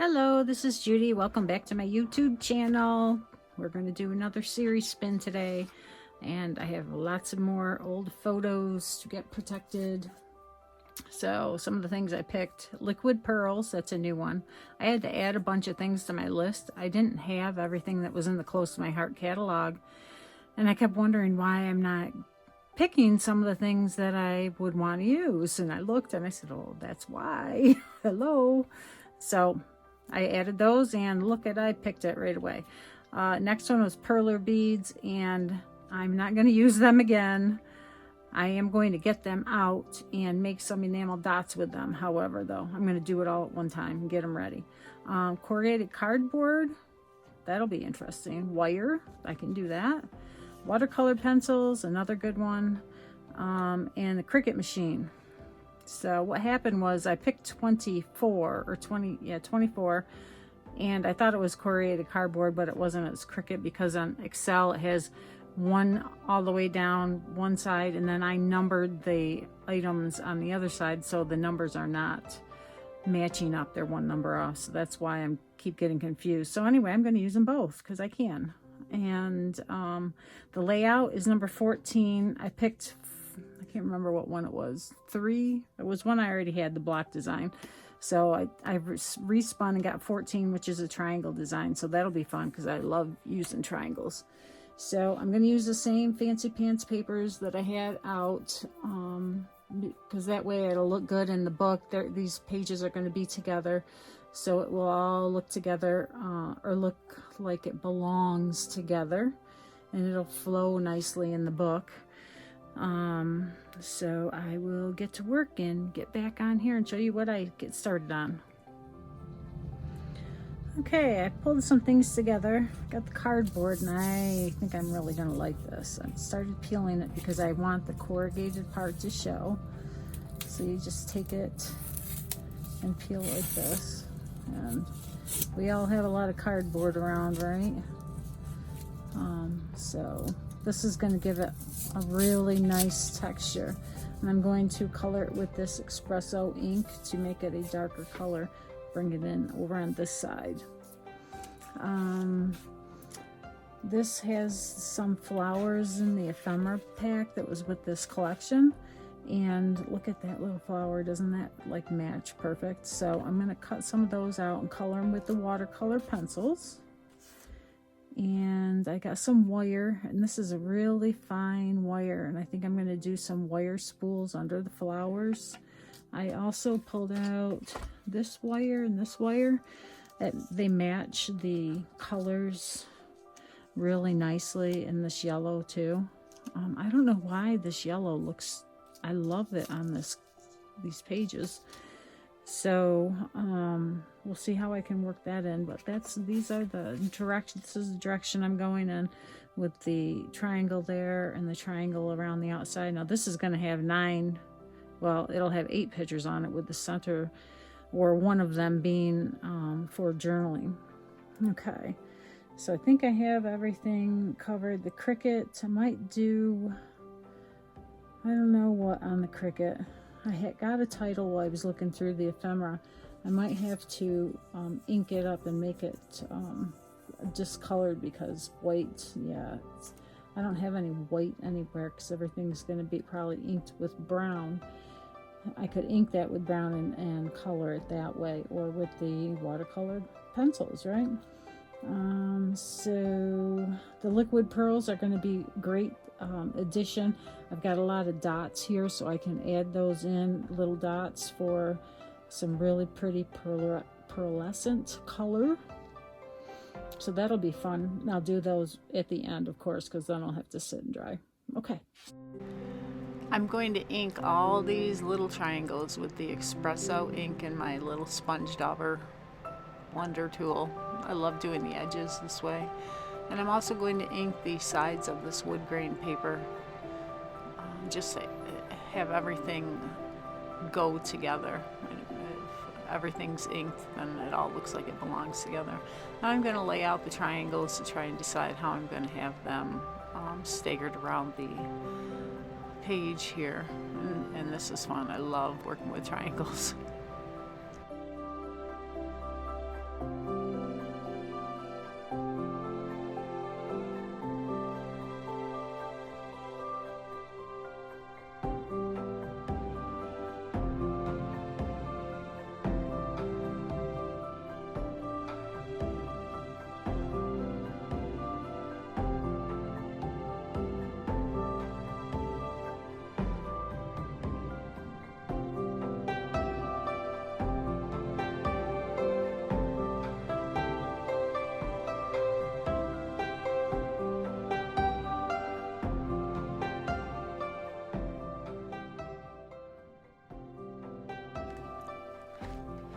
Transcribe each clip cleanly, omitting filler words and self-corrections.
Hello, this is Judy. Welcome back to my YouTube channel. We're going to do another Siri spin today, and I have lots of more old photos to get protected. So some of the things I picked: liquid pearls, that's a new one. I had to add a bunch of things to my list. I didn't have everything that was in the Close to My Heart catalog, and I kept wondering why I'm not picking some of the things that I would want to use. And I looked and I said, oh, that's why. Hello. So I added those, and look at, I picked it right away. Next one was perler beads, and I'm not going to use them again. I am going to get them out and make some enamel dots with them. However, though, I'm going to do it all at one time and get them ready. Corrugated cardboard, that'll be interesting. Wire, I can do that. Watercolor pencils, another good one. And the Cricut machine. So what happened was I picked 24, and I thought it was corrugated cardboard, but it wasn't. It's Cricut, because on Excel it has one all the way down one side, and then I numbered the items on the other side, so the numbers are not matching up. They're one number off, so that's why I keep getting confused. So anyway, I'm going to use them both because I can. And the layout is number 14. I picked, I can't remember what one it was, 3. It was one I already had, the block design. So I respun and got 14, which is a triangle design. So that'll be fun because I love using triangles. So I'm going to use the same fancy pants papers that I had out, because that way it'll look good in the book. These pages are going to be together, so it will all look together, or look like it belongs together, and it'll flow nicely in the book. So I will get to work and get back on here and show you what I get started on. Okay, I pulled some things together, got the cardboard, and I think I'm really gonna like this. I started peeling it because I want the corrugated part to show. So you just take it and peel like this. And we all have a lot of cardboard around, right? So this is going to give it a really nice texture. And I'm going to color it with this espresso ink to make it a darker color. Bring it in over on this side. This has some flowers in the ephemera pack that was with this collection. And look at that little flower. Doesn't that like match perfect? So I'm going to cut some of those out and color them with the watercolor pencils. And I got some wire, and this is a really fine wire, and I think I'm going to do some wire spools under the flowers. I also pulled out this wire and this wire. They match the colors really nicely, and this yellow too. I don't know why this yellow looks, I love it on these pages. So we'll see how I can work that in, but these are the directions. This is the direction I'm going in, with the triangle there and the triangle around the outside. Now this is going to have 9, well, it'll have 8 pictures on it, with the center or one of them being for journaling. Okay, so I think I have everything covered. The Cricut, I might do, I don't know what on the Cricut. I had got a title while I was looking through the ephemera. I might have to ink it up and make it discolored, because white, yeah, I don't have any white anywhere, because everything's going to be probably inked with brown. I could ink that with brown and color it that way, or with the watercolored pencils, right? So the liquid pearls are going to be great addition. I've got a lot of dots here, so I can add those in, little dots, for some really pretty pearlescent color. So that'll be fun. I'll do those at the end, of course, because then I'll have to sit and dry. Okay. I'm going to ink all these little triangles with the espresso ink and my little sponge dauber blender tool. I love doing the edges this way. And I'm also going to ink the sides of this wood grain paper. Just have everything go together. If everything's inked, then it all looks like it belongs together. Now I'm going to lay out the triangles to try and decide how I'm going to have them staggered around the page here. And this is fun. I love working with triangles.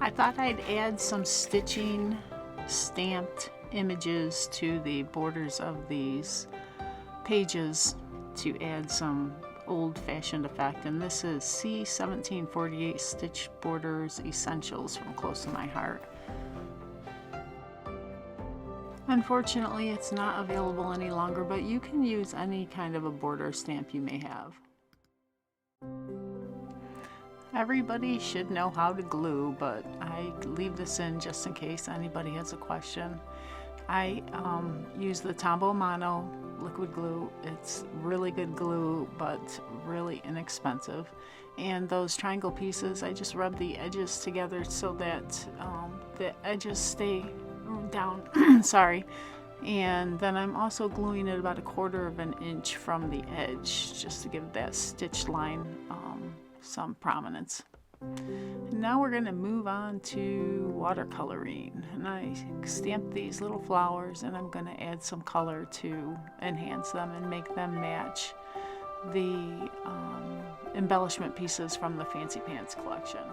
I thought I'd add some stitching stamped images to the borders of these pages to add some old-fashioned effect, and this is C1748 Stitch Borders Essentials from Close to My Heart. Unfortunately, it's not available any longer, but you can use any kind of a border stamp you may have. Everybody should know how to glue, but I leave this in just in case anybody has a question. I use the Tombow Mono liquid glue. It's really good glue, but really inexpensive. And those triangle pieces, I just rub the edges together so that the edges stay down. Sorry. And then I'm also gluing it about 1/4 of an inch from the edge, just to give that stitch line some prominence. Now we're going to move on to watercoloring, and I stamped these little flowers, and I'm going to add some color to enhance them and make them match the embellishment pieces from the Fancy Pants collection.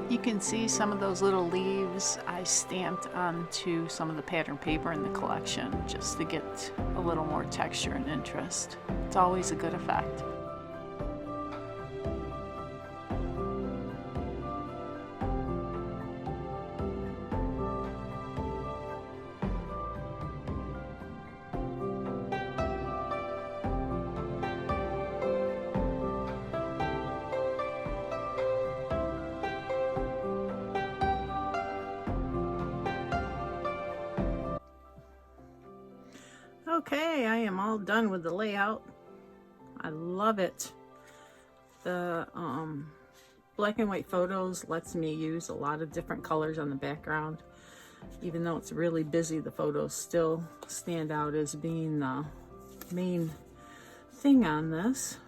You can see some of those little leaves I stamped onto some of the pattern paper in the collection just to get a little more texture and interest. It's always a good effect. Okay, I am all done with the layout. I love it. The black and white photos lets me use a lot of different colors on the background. Even though it's really busy, the photos still stand out as being the main thing on this.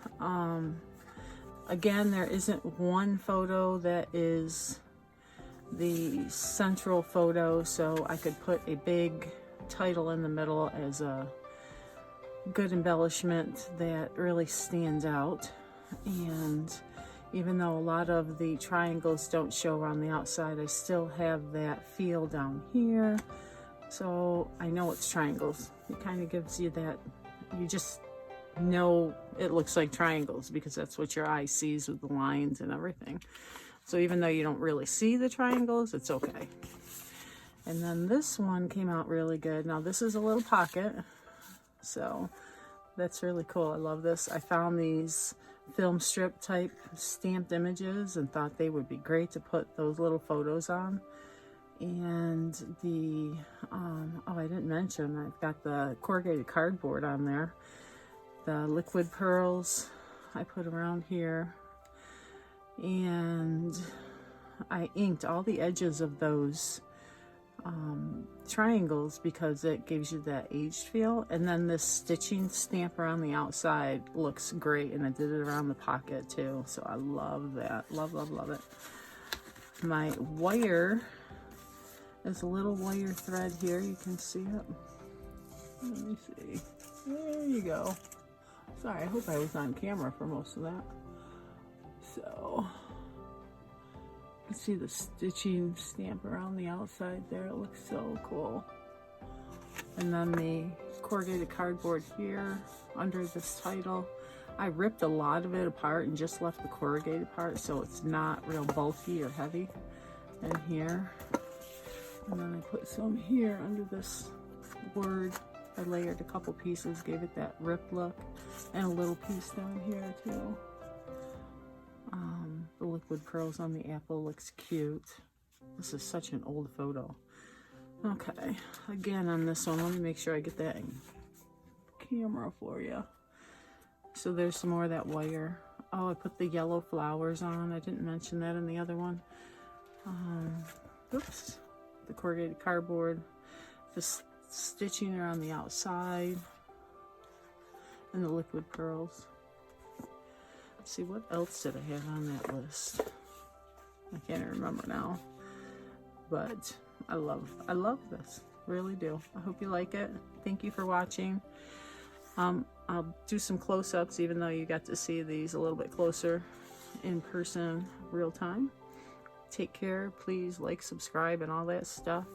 Again, there isn't one photo that is the central photo, so I could put a big title in the middle as a good embellishment that really stands out. And even though a lot of the triangles don't show around the outside, I still have that feel down here, so I know it's triangles. It kind of gives you that, you just know it looks like triangles because that's what your eye sees with the lines and everything. So even though you don't really see the triangles, it's okay. And then this one came out really good. Now this is a little pocket, so that's really cool. I love this. I found these film strip type stamped images and thought they would be great to put those little photos on. And the, oh, I didn't mention, I've got the corrugated cardboard on there. The liquid pearls I put around here. And I inked all the edges of those triangles because it gives you that aged feel. And then this stitching stamp around the outside looks great, and I did it around the pocket too, so I love that. Love it. My wire is a little wire thread here. You can see it. Let me see. There you go. Sorry, I hope I was on camera for most of that. So see the stitching stamp around the outside there. It looks so cool. And then the corrugated cardboard here under this title. I ripped a lot of it apart and just left the corrugated part so it's not real bulky or heavy. And here. And then I put some here under this word. I layered a couple pieces, gave it that rip look. And a little piece down here too. The liquid pearls on the apple looks cute. This is such an old photo. Okay, again on this one, let me make sure I get that camera for you. So there's some more of that wire. Oh, I put the yellow flowers on. I didn't mention that in the other one. Oops, the corrugated cardboard. This stitching around the outside, and the liquid pearls. Let's see, what else did I have on that list? I can't remember now, but I love this, really do. I hope you like it. Thank you for watching. I'll do some close-ups, even though you got to see these a little bit closer in person, real time. Take care. Please like, subscribe, and all that stuff.